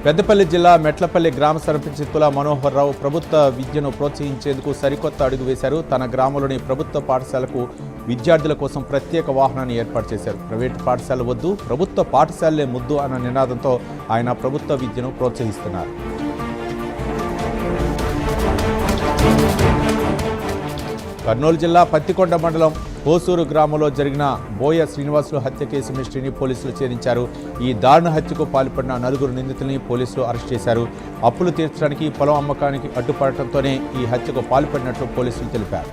పెద్దపల్లి జిల్లా మెట్లపల్లి గ్రామ సర్పంచ్ తులా మనోహర్ రావు ప్రభుత్వ విద్యను ప్రోత్సహించేందుకు సరికొత్త అడుగు వేశారు. తన గ్రామంలోని ప్రభుత్వ పాఠశాలకు విద్యార్థుల కోసం ప్రత్యేక వాహనాన్ని ఏర్పాటు చేశారు. ప్రైవేటు పాఠశాల వద్దు, ప్రభుత్వ పాఠశాలలే ముద్దు అన్న నినాదంతో ఆయన ప్రభుత్వ విద్యను ప్రోత్సహిస్తున్నారు. కర్నూలు జిల్లా పత్తికొండ మండలం హోసూరు గ్రామంలో జరిగిన బోయ శ్రీనివాసులు హత్య కేసు మిస్టరీని పోలీసులు ఛేదించారు. ఈ దారుణ హత్యకు పాల్పడిన 4 నిందితుల్ని పోలీసులు అరెస్ట్ చేశారు. అప్పులు తీర్చడానికి పొలం అమ్మకానికి అడ్డుపడటంతోనే ఈ హత్యకు పాల్పడినట్లు పోలీసులు తెలిపారు.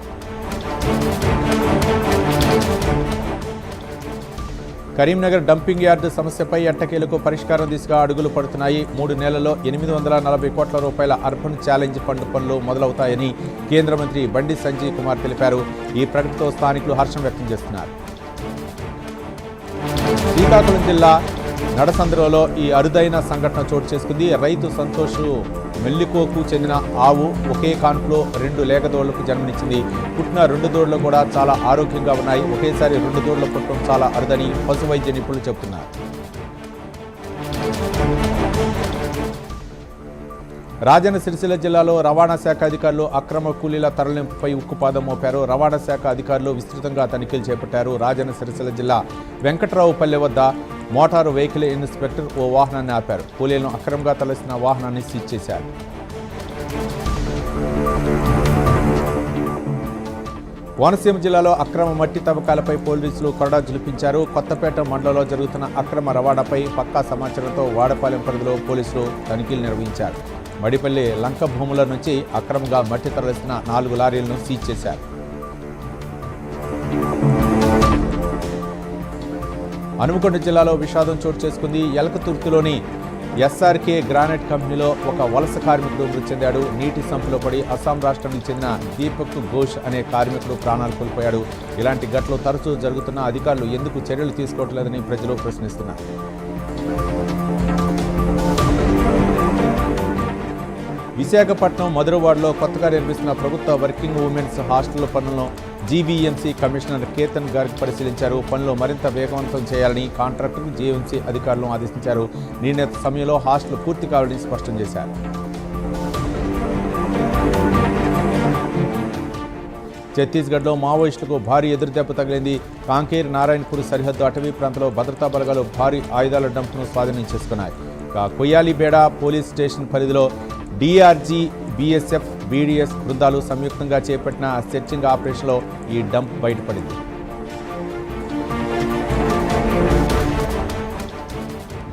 కరీంనగర్ డంపింగ్ యార్డు సమస్యపై ఎట్టకేలకు పరిష్కారం దిశగా అడుగులు పడుతున్నాయి. 3 నెలల్లో 840 కోట్ల రూపాయల అర్బన్ ఛాలెంజ్ ఫండ్ పనులు మొదలవుతాయని కేంద్ర మంత్రి బండి సంజయ్ కుమార్ తెలిపారు. ఈ ప్రకటనతో స్థానికులు హర్షం వ్యక్తం చేస్తున్నారు. శ్రీకాకుళం జిల్లా నడసంద్రలో ఈ అరుదైన సంఘటన చోటు చేసుకుంది. రైతు సంతోష్ మెల్లికోకు చెందిన ఆవు ఒకే కాన్పులో 2 లేగదోళ్లకు జన్మనిచ్చింది. పుట్టిన 2 దూడలు కూడా చాలా ఆరోగ్యంగా ఉన్నాయి. ఒకేసారి 2 దూడలు పుట్టడం చాలా అరుదని పశు వైద్య నిపుణులు చెబుతున్నారు. రాజన్న సిరిసిల్ల జిల్లాలో రవాణా శాఖ అధికారులు అక్రమ కూలీల తరలింపుపై ఉక్కుపాదం మోపారు. రవాణా శాఖ అధికారులు విస్తృతంగా తనిఖీలు చేపట్టారు. రాజన్న సిరిసిల్ల జిల్లా వెంకట్రావుపల్లె వద్ద మోటారు వెహికల్ ఇన్స్పెక్టర్ ఓ వాహనాన్ని ఆపారు. కూలీలను అక్రమంగా తరలిస్తున్న వాహనాన్ని సీజ్ చేశారు. కోనసీమ జిల్లాలో అక్రమ మట్టి తవ్వకాలపై పోలీసులు కొరడా జులిపించారు. కొత్తపేట మండలంలో జరుగుతున్న అక్రమ రవాణాపై పక్కా సమాచారంతో వాడపాలెం పరిధిలో పోలీసులు తనిఖీలు నిర్వహించారు. మడిపల్లి లంక భూముల నుంచి అక్రమంగా మట్టి తరలిస్తున్న 4 లారీలను సీజ్ చేశారు. హనుమకొండ జిల్లాలో విషాదం చోటు చేసుకుంది. ఎలకతుర్తిలోని ఎస్ఆర్కే గ్రానైట్ కంపెనీలో ఒక వలస కార్మికుడు మృతి చెందాడు. నీటి సంపులో పడి అస్సాం రాష్ట్రానికి చెందిన దీపక్ ఘోష్ అనే కార్మికుడు ప్రాణాలు కోల్పోయాడు. ఇలాంటి ఘటనలు తరచూ జరుగుతున్న అధికారులు ఎందుకు చర్యలు తీసుకోవట్లేదని ప్రజలు ప్రశ్నిస్తున్నారు. విశాఖపట్నం మధురవాడలో కొత్తగా నిర్మిస్తున్న ప్రభుత్వ వర్కింగ్ ఉమెన్స్ హాస్టల్ పనులను జీవీఎంసీ కమిషనర్ కేతన్ గార్గ్ పరిశీలించారు. పనులు మరింత వేగవంతం చేయాలని కాంట్రాక్టర్ జీవీఎంసీ అధికారులను ఆదేశించారు. నిర్ణీత సమయంలో హాస్టల్ పూర్తి కావాలని స్పష్టం చేశారు. ఛత్తీస్గఢ్లో మావోయిస్టులకు భారీ ఎదురుదెబ్బ తగిలింది. కాంకేర్ నారాయణపూర్ సరిహద్దు అటవీ ప్రాంతంలో భద్రతా బలగాలు భారీ ఆయుధాల డంప్ను స్వాధీనం చేసుకున్నాయి. కొయ్యాలిబేడ పోలీస్ స్టేషన్ పరిధిలో డీఆర్జీ, బీఎస్ఎఫ్, బీడీఎస్ బృందాలు సంయుక్తంగా చేపట్టిన సెర్చింగ్ ఆపరేషన్లో ఈ డంప్ బయటపడింది.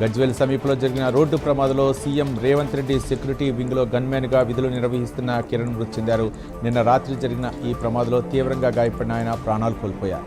గజ్వేల్ సమీపంలో జరిగిన రోడ్డు ప్రమాదంలో సీఎం రేవంత్ రెడ్డి సెక్యూరిటీ వింగ్లో గన్మ్యాన్గా విధులు నిర్వహిస్తున్న కిరణ్ మృతి చెందారు. నిన్న రాత్రి జరిగిన ఈ ప్రమాదంలో తీవ్రంగా గాయపడిన ఆయన ప్రాణాలు కోల్పోయారు.